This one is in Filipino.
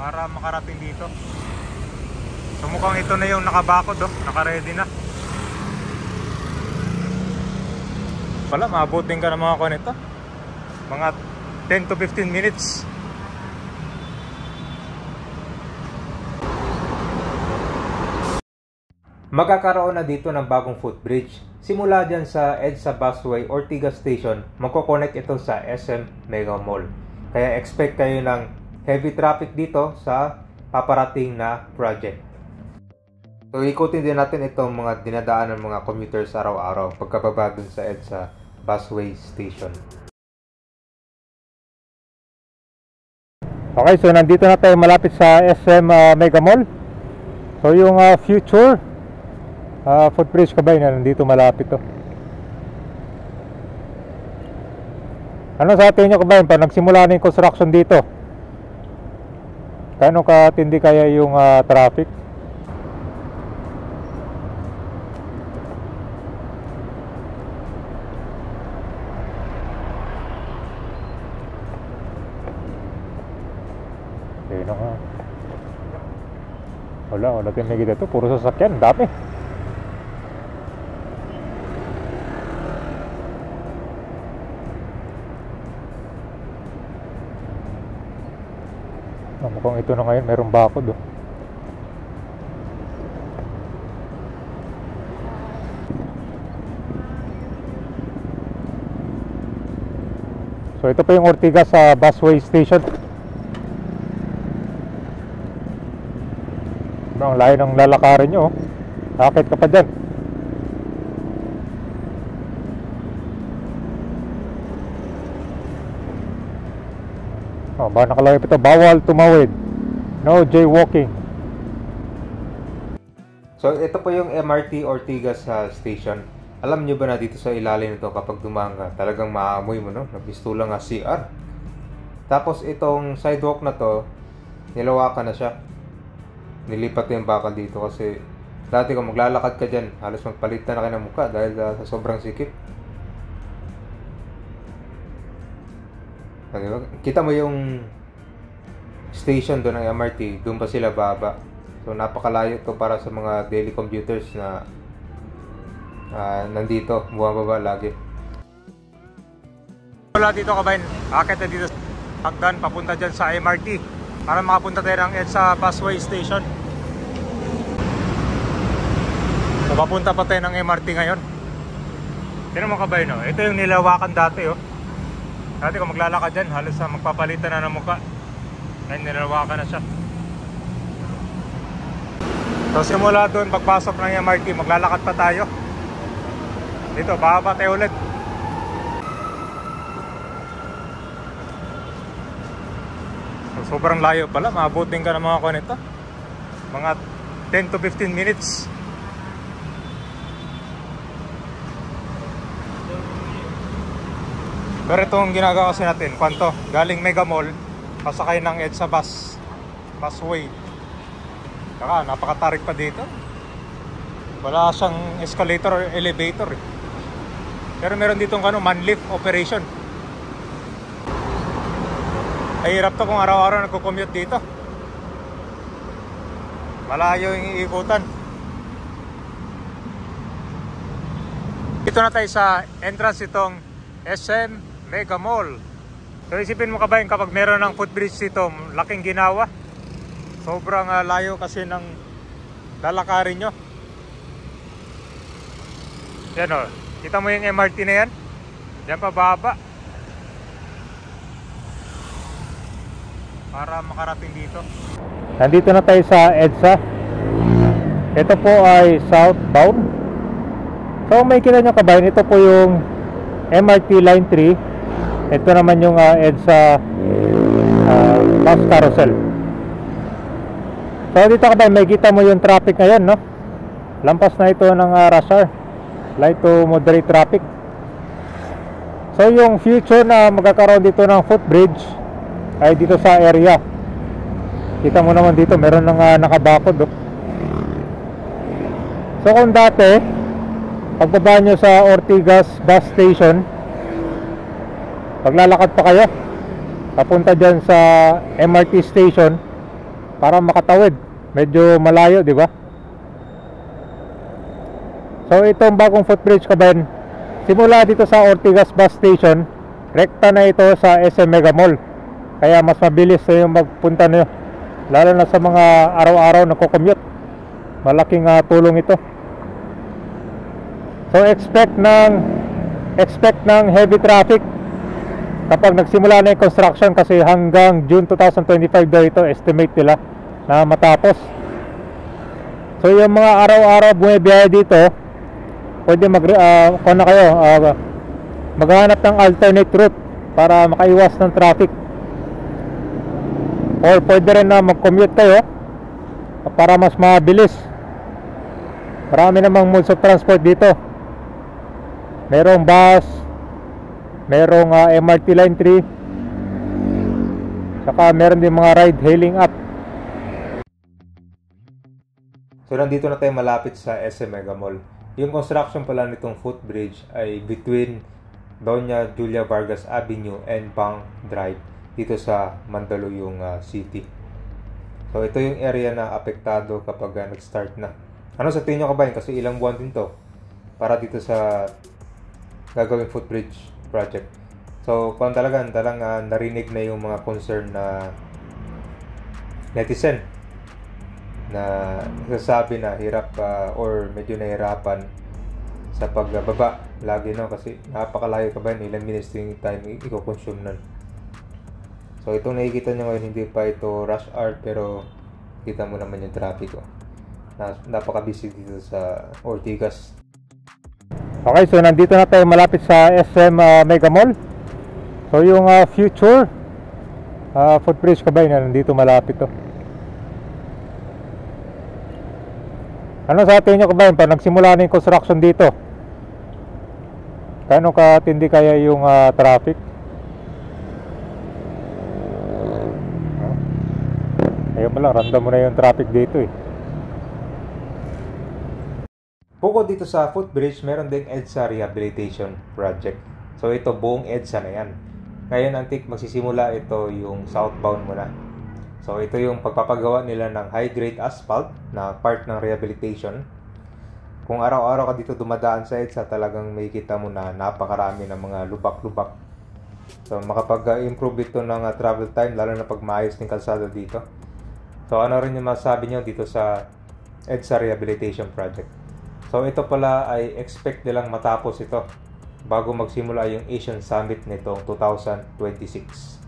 para makarating dito. So mukhang ito na yung nakabakod, naka-ready na. Wala, maabutin ka ng mga nito. Mga 10 to 15 minutes. Magkakaroon na dito ng bagong footbridge. Simula dyan sa EDSA Busway Ortigas Station, magkoconnect ito sa SM Mega Mall. Kaya expect kayo ng heavy traffic dito sa paparating na project. So ikutin din natin itong mga dinadaan ng mga commuters araw-araw pagkababa dun sa EDSA Busway Station. Okay, so nandito na tayo malapit sa SM Mega Mall. So yung future footbridge kabay na nandito malapit to. Ano sa atin nyo kabay, pag nagsimula na yung construction dito, kano katindi kaya yung traffic? Okay na nga. Wala tinigil dito, puro sasakyan, dami. Mukhang ito na ngayon, mayroong bakod. So ito pa yung Ortigas sa Busway Station. Ang layo ng lalakarin nyo. Akit ka pa dyan. Ba nakalagay pa ito, bawal tumawid, no jaywalking. So ito po yung MRT Ortigas station. Alam nyo ba na dito sa ilalim nito kapag dumaan ka, talagang maamoy mo, no? Napistula nga CR. Tapos itong sidewalk na to, nilawakan na siya. Nilipat yung bakal dito kasi dati kung maglalakad ka dyan, halos magpalitan na kayo ng mukha dahil sa sobrang sikip. Kita mo yung station doon ng MRT, doon pa sila baba. So napakalayo to para sa mga daily commuters na nandito, bumababa lagi. Wala dito kabayan, akit na dito hagdan papunta dyan sa MRT para makapunta tayo ng EDSA Busway Station. So papunta pa tayo ng MRT ngayon. Tignan mo kabayan, ito yung nilawakan dati. Dati kung maglalakad dyan, halos magpapalitan na ng mukha. Ngayon nilawakan na siya. So simula doon, pagpasok ng MRT, maglalakad pa tayo. Dito, bababa tayo ulit. So, sobrang layo pala, maabutin ka ng mga nito. Mga 10 to 15 minutes. Pero itong ginagawa kasi natin, kwanto, galing Mega Mall, pasakay ng EDSA Busway. Saka napakatarik pa dito. Wala siyang escalator or elevator. Pero meron ditong man-lift operation. Ay hirap to kung araw-araw nagko-commute dito. Malayo yung iikutan. Dito na tayo sa entrance itong SM Mega Mall. So isipin mo kabayan, kapag meron ng footbridge dito, laking ginawa. Sobrang layo kasi ng lalakarin nyo. Yan kita mo yung MRT na yan. Diyan pa baba para makarating dito. Nandito na tayo sa EDSA. Ito po ay southbound. So may kita nyo kabayan, ito po yung MRT Line 3. Ito naman yung EDSA bus carousel. So dito kabayan, may kita mo yung traffic ngayon, no? Lampas na ito ng rush hour, light to moderate traffic. So yung future na magkakaroon dito ng footbridge ay dito sa area. Kita mo naman dito, meron ng nakabakod. So kung dati, pagbaba nyo sa Ortigas bus station, paglalakad pa kayo papunta dyan sa MRT station, para makatawid. Medyo malayo, di ba? So itong bagong footbridge kabayan, simula dito sa Ortigas Bus Station, rekta na ito sa SM Mega Mall. Kaya mas mabilis na yung magpunta nyo, lalo na sa mga araw-araw na commute. Malaking tulong ito. So expect ng heavy traffic kapag nagsimula na yung construction, kasi hanggang June 2025 daw ito estimate nila na matapos. So yung mga araw-araw bumibiyahe dito, pwede maghanap ng alternate route para makaiwas ng traffic, or pwede rin na mag-commute kayo para mas mabilis. Marami namang modes of transport dito. Merong bus, merong MRT Line 3, saka meron din mga ride-hailing app. So nandito na tayo malapit sa SM Mega Mall. Yung construction pala nitong footbridge ay between Doña Julia Vargas Avenue and Pang Drive dito sa Mandaluyong City. So ito yung area na apektado kapag nag-start na. Ano sa tingin nyo kabayan? Kasi ilang buwan din to para dito sa gagawing footbridge project. So kung talagang narinig na yung mga concern na netizen na nagsasabi na hirap or medyo nahirapan sa pagbaba lagi, no, kasi napakalayo ka ba, ilang minutes yung time i-consume nun. So itong nakikita nyo ngayon, hindi pa ito rush hour, pero kita mo naman yung traffic, napaka-busy dito sa Ortigas. Okay, so nandito na tayo malapit sa SM Mega Mall. So yung future footbridge kabayan na nandito malapit to. Ano sa atin nyo kabayan, pag nagsimula na yung construction dito, kano katindi kaya yung traffic? Ayun mo lang, ramdam mo na yung traffic dito eh. Bukod dito sa footbridge, meron ding EDSA Rehabilitation Project. So ito buong EDSA na yan. Ngayon antik magsisimula ito yung southbound muna. So ito yung pagpapagawa nila ng high grade asphalt na part ng rehabilitation. Kung araw-araw ka dito dumadaan sa EDSA, talagang makikita mo na napakarami ng mga lubak-lubak. So makapag-improve ito ng travel time, lalo na pag maayos ng kalsada dito. So ano rin yung masasabi nyo dito sa EDSA Rehabilitation Project? So ito pala ay expect nilang matapos ito bago magsimula yung Asian Summit nitong 2026.